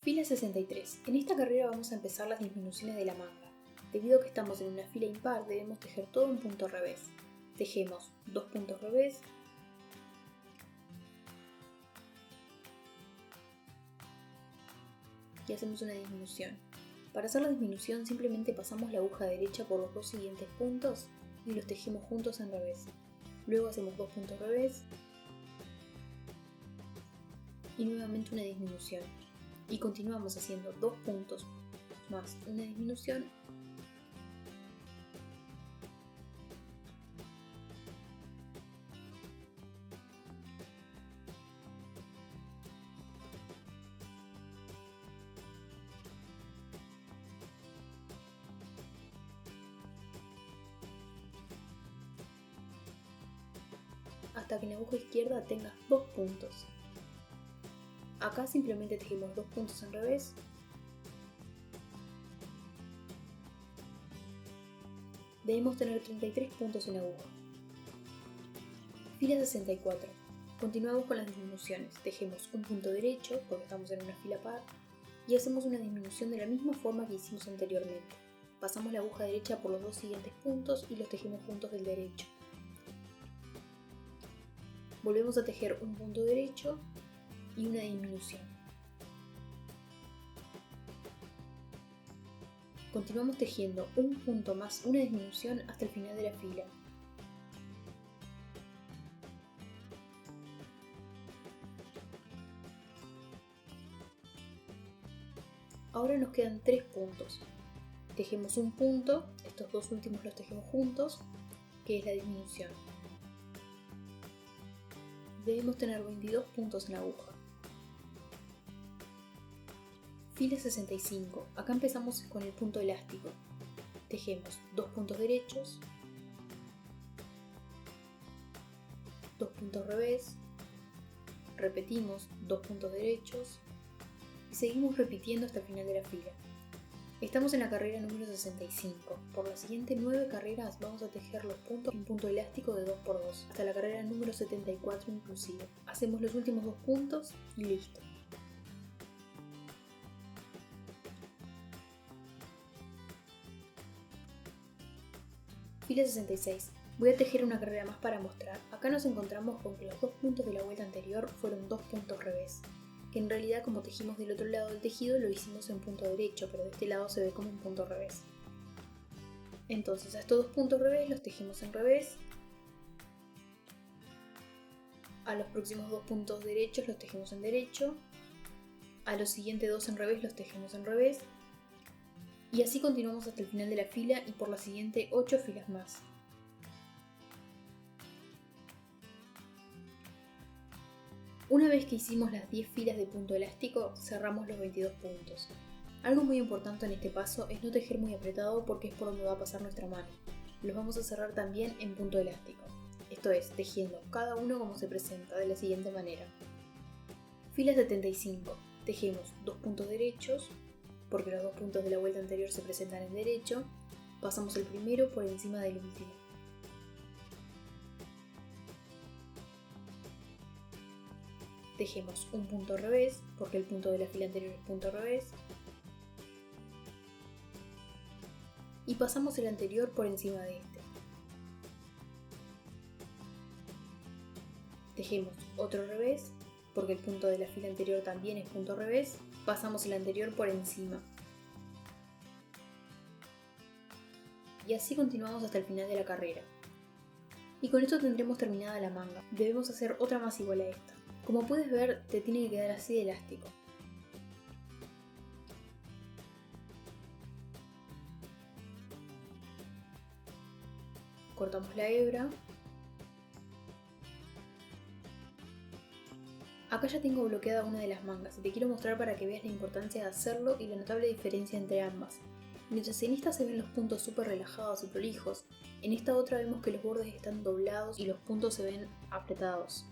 Fila 63. En esta carrera vamos a empezar las disminuciones de la manga. Debido a que estamos en una fila impar, debemos tejer todo en punto revés. Tejemos 2 puntos revés, y hacemos una disminución. Para hacer la disminución simplemente pasamos la aguja derecha por los dos siguientes puntos y los tejemos juntos en revés. Luego hacemos 2 puntos revés y nuevamente una disminución. Y continuamos haciendo 2 puntos más una disminución hasta que en la aguja izquierda tengas 2 puntos. Acá simplemente tejemos 2 puntos en revés debemos tener 33 puntos en la aguja. Fila 64. Continuamos con las disminuciones. Tejemos un punto derecho porque estamos en una fila par y hacemos una disminución de la misma forma que hicimos anteriormente. Pasamos la aguja derecha por los dos siguientes puntos y los tejemos juntos del derecho. Volvemos a tejer un punto derecho y una disminución. Continuamos tejiendo un punto más una disminución hasta el final de la fila. Ahora nos quedan 3 puntos. Tejemos un punto, estos dos últimos los tejemos juntos, que es la disminución. Debemos tener 22 puntos en la aguja. Fila 65. Acá empezamos con el punto elástico. Tejemos 2 puntos derechos, 2 puntos revés, repetimos 2 puntos derechos y seguimos repitiendo hasta el final de la fila. Estamos en la carrera número 65. Por las siguientes 9 carreras vamos a tejer los puntos en punto elástico de 2×2 hasta la carrera número 74 inclusive. Hacemos los últimos 2 puntos y listo. Fila 66. Voy a tejer una carrera más para mostrar. Acá nos encontramos con que los 2 puntos de la vuelta anterior fueron 2 puntos revés, que en realidad como tejimos del otro lado del tejido lo hicimos en punto derecho, pero de este lado se ve como un punto revés. Entonces a estos 2 puntos revés los tejimos en revés, a los próximos 2 puntos derechos los tejemos en derecho, a los siguientes 2 en revés los tejemos en revés, y así continuamos hasta el final de la fila y por las siguientes 8 filas más. Una vez que hicimos las 10 filas de punto elástico, cerramos los 22 puntos. Algo muy importante en este paso es no tejer muy apretado porque es por donde va a pasar nuestra mano. Los vamos a cerrar también en punto elástico, esto es, tejiendo cada uno como se presenta de la siguiente manera. Fila 75. Tejemos 2 puntos derechos, porque los 2 puntos de la vuelta anterior se presentan en derecho, pasamos el primero por encima del último. Tejemos un punto revés, porque el punto de la fila anterior es punto revés, y pasamos el anterior por encima de este. Tejemos otro revés, porque el punto de la fila anterior también es punto revés, pasamos el anterior por encima. Y así continuamos hasta el final de la carrera. Y con esto tendremos terminada la manga. Debemos hacer otra más igual a esta. Como puedes ver, te tiene que quedar así de elástico. Cortamos la hebra. Acá ya tengo bloqueada una de las mangas y te quiero mostrar para que veas la importancia de hacerlo y la notable diferencia entre ambas. Mientras en esta se ven los puntos súper relajados y prolijos, en esta otra vemos que los bordes están doblados y los puntos se ven apretados.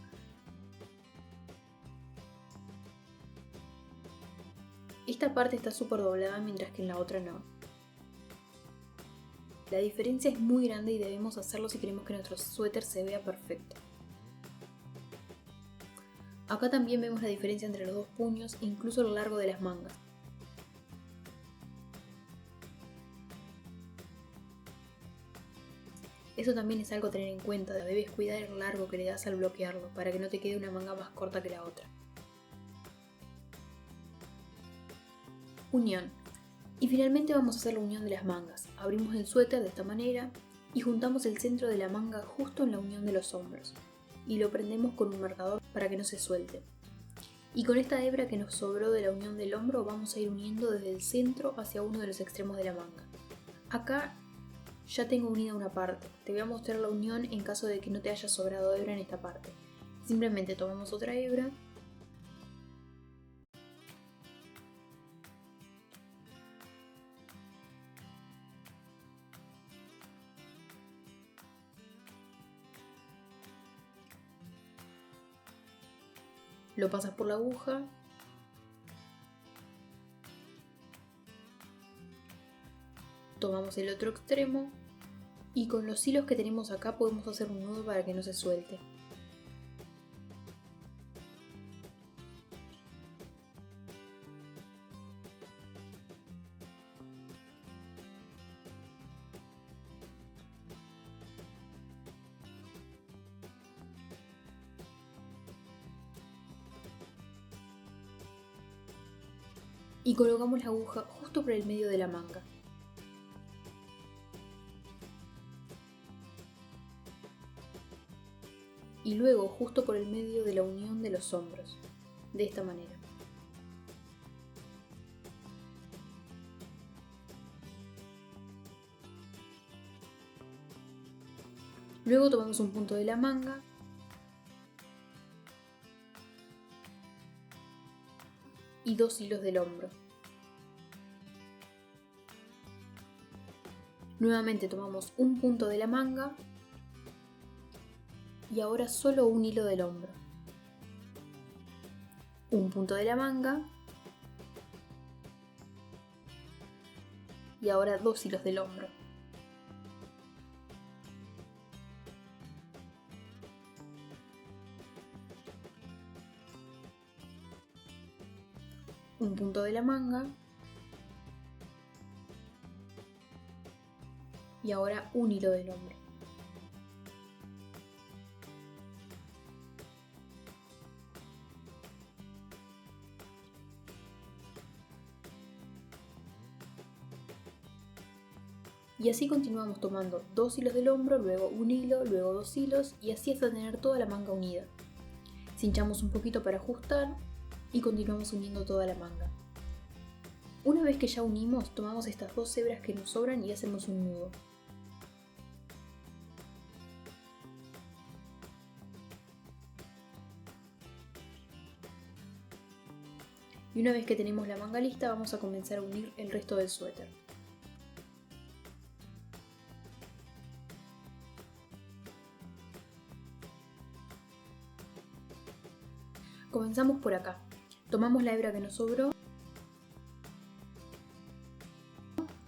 Esta parte está súper doblada mientras que en la otra no. La diferencia es muy grande y debemos hacerlo si queremos que nuestro suéter se vea perfecto. Acá también vemos la diferencia entre los dos puños e incluso el largo de las mangas. Eso también es algo a tener en cuenta, debes cuidar el largo que le das al bloquearlo, para que no te quede una manga más corta que la otra. Unión. Y finalmente vamos a hacer la unión de las mangas. Abrimos el suéter de esta manera y juntamos el centro de la manga justo en la unión de los hombros. Y lo prendemos con un marcador para que no se suelte. Y con esta hebra que nos sobró de la unión del hombro vamos a ir uniendo desde el centro hacia uno de los extremos de la manga. Acá ya tengo unida una parte. Te voy a mostrar la unión en caso de que no te haya sobrado hebra en esta parte. Simplemente tomamos otra hebra. Lo pasas por la aguja. Tomamos el otro extremo. Y con los hilos que tenemos acá podemos hacer un nudo para que no se suelte. Y colocamos la aguja justo por el medio de la manga. Y luego justo por el medio de la unión de los hombros, de esta manera. Luego tomamos un punto de la manga y 2 hilos del hombro. Nuevamente tomamos un punto de la manga y ahora solo un hilo del hombro. Un punto de la manga y ahora 2 hilos del hombro. Un punto de la manga y ahora un hilo del hombro. Y así continuamos tomando 2 hilos del hombro, luego un hilo, luego 2 hilos y así hasta tener toda la manga unida. Cinchamos un poquito para ajustar y continuamos uniendo toda la manga. Una vez que ya unimos, tomamos estas 2 hebras que nos sobran y hacemos un nudo. Y una vez que tenemos la manga lista, vamos a comenzar a unir el resto del suéter. Comenzamos por acá. Tomamos la hebra que nos sobró,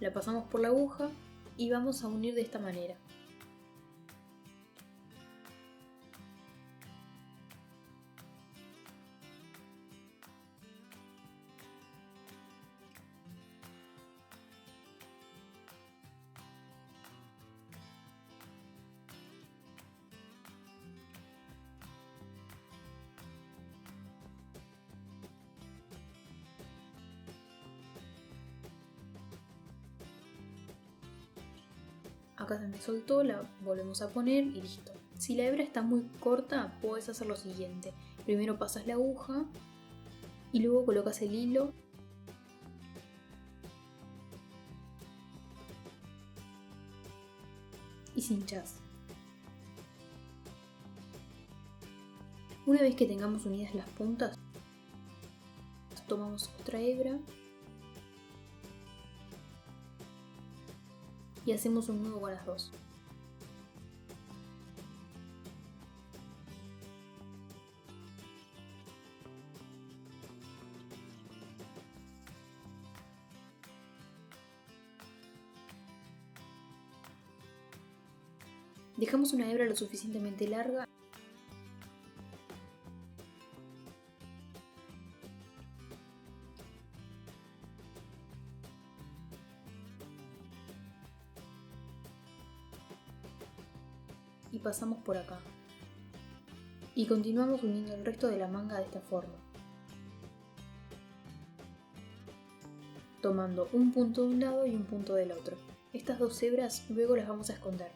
la pasamos por la aguja y vamos a unir de esta manera. Acá se me soltó, la volvemos a poner y listo. Si la hebra está muy corta, puedes hacer lo siguiente. Primero pasas la aguja y luego colocas el hilo y cinchas. Una vez que tengamos unidas las puntas, tomamos otra hebra y hacemos un nudo con las dos. Dejamos una hebra lo suficientemente larga y pasamos por acá. Y continuamos uniendo el resto de la manga de esta forma, tomando un punto de un lado y un punto del otro. Estas dos hebras luego las vamos a esconder.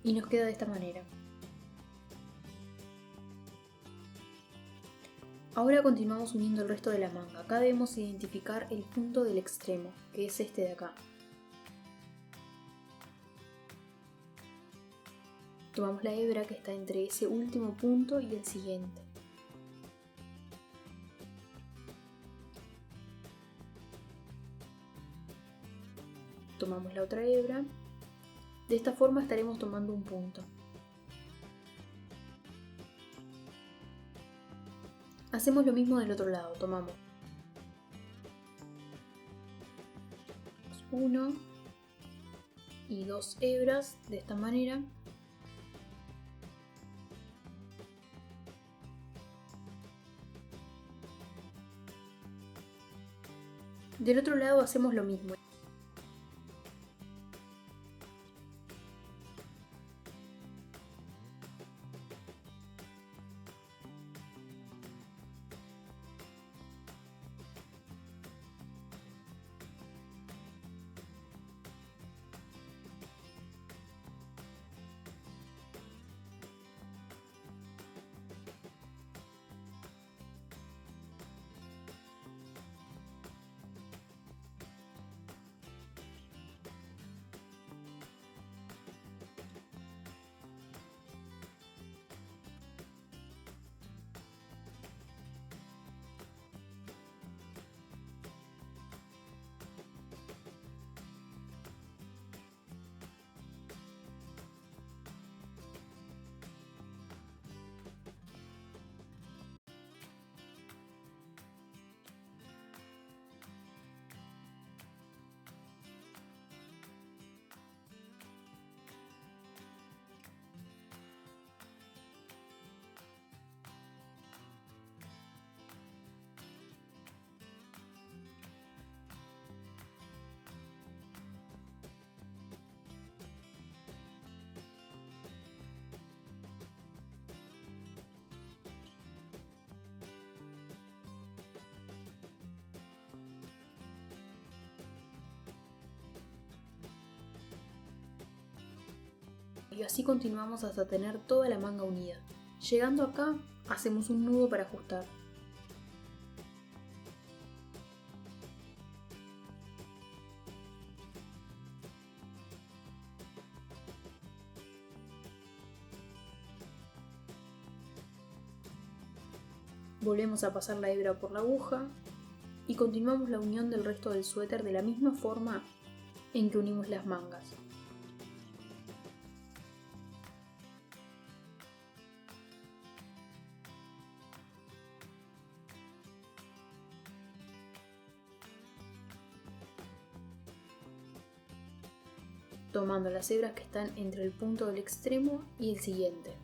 Y nos queda de esta manera. Ahora continuamos uniendo el resto de la manga. Acá debemos identificar el punto del extremo, que es este de acá. Tomamos la hebra que está entre ese último punto y el siguiente. Tomamos la otra hebra. De esta forma estaremos tomando un punto. Hacemos lo mismo del otro lado, tomamos 1 y 2 hebras de esta manera. Del otro lado hacemos lo mismo. Y así continuamos hasta tener toda la manga unida. Llegando acá, hacemos un nudo para ajustar. Volvemos a pasar la hebra por la aguja y continuamos la unión del resto del suéter de la misma forma en que unimos las mangas. Tomando las hebras que están entre el punto del extremo y el siguiente.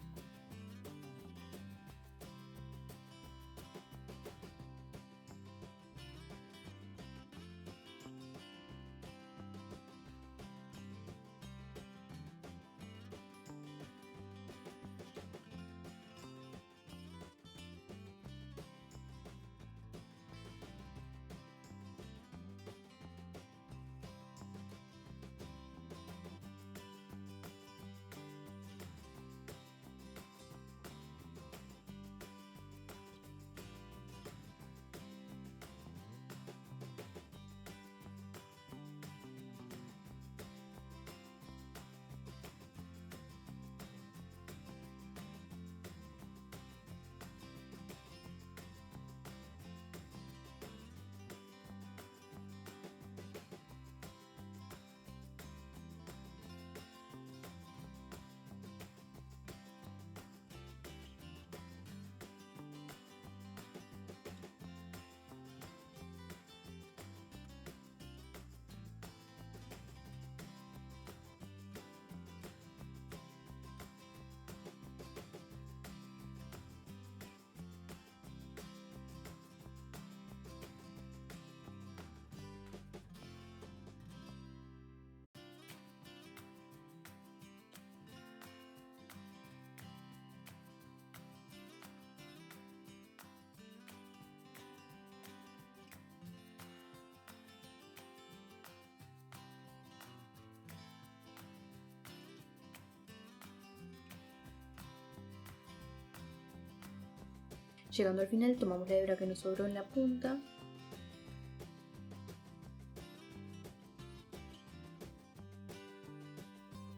Llegando al final, tomamos la hebra que nos sobró en la punta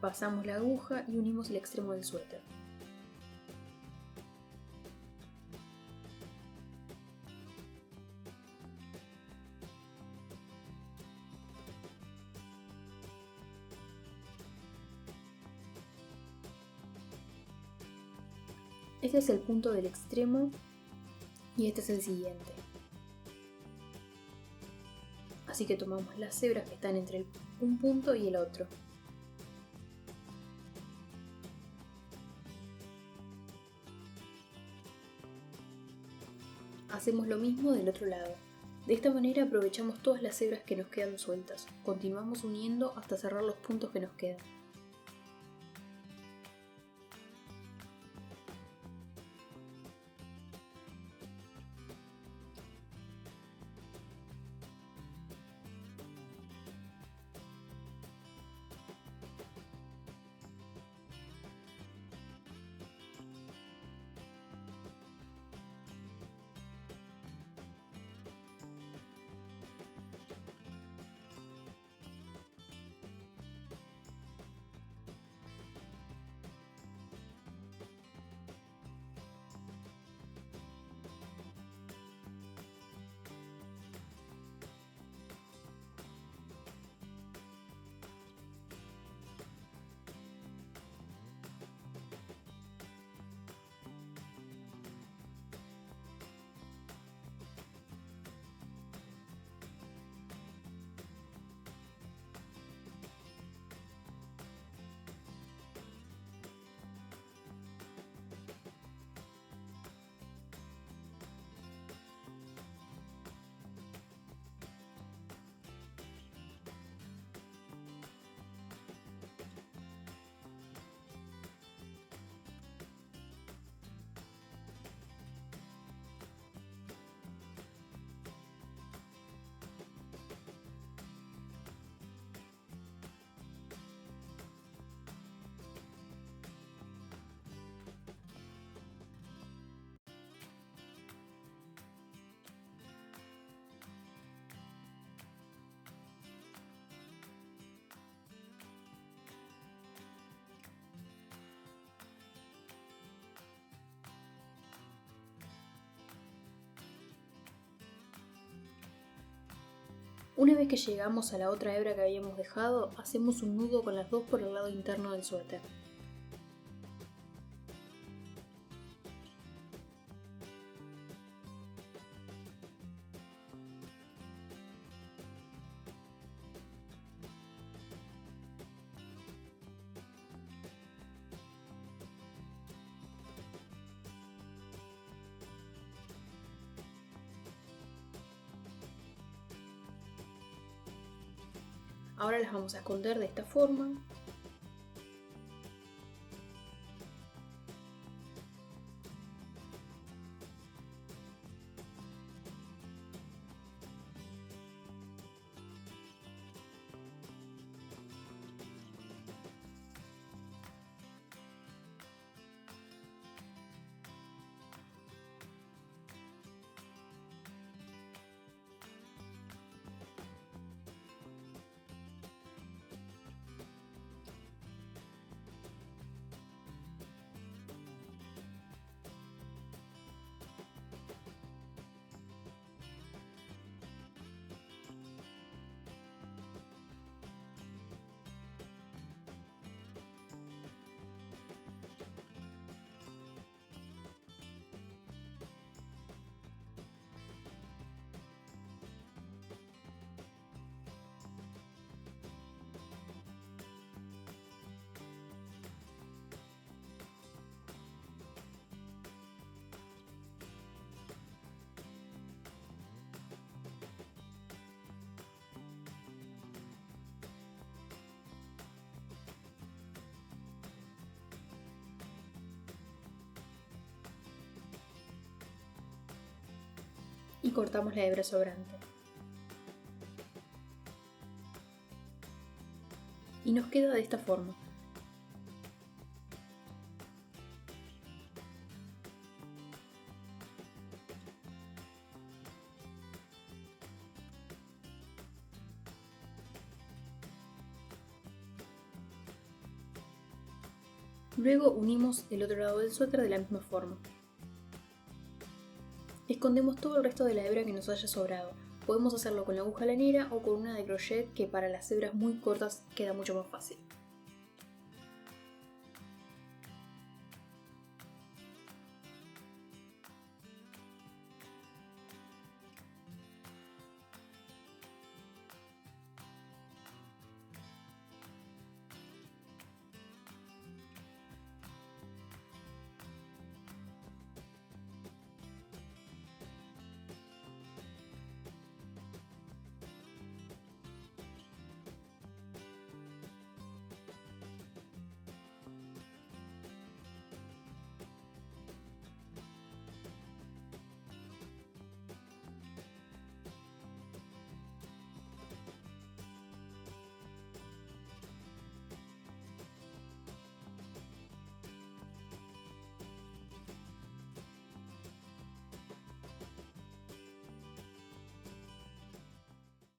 pasamos la aguja y unimos el extremo del suéter. Este es el punto del extremo y este es el siguiente. Así que tomamos las hebras que están entre un punto y el otro. Hacemos lo mismo del otro lado. De esta manera aprovechamos todas las hebras que nos quedan sueltas. Continuamos uniendo hasta cerrar los puntos que nos quedan. Una vez que llegamos a la otra hebra que habíamos dejado, hacemos un nudo con las dos por el lado interno del suéter. Ahora las vamos a esconder de esta forma. Y cortamos la hebra sobrante. Y nos queda de esta forma. Luego unimos el otro lado del suéter de la misma forma. Escondemos todo el resto de la hebra que nos haya sobrado. Podemos hacerlo con la aguja lanera o con una de crochet, que para las hebras muy cortas queda mucho más fácil.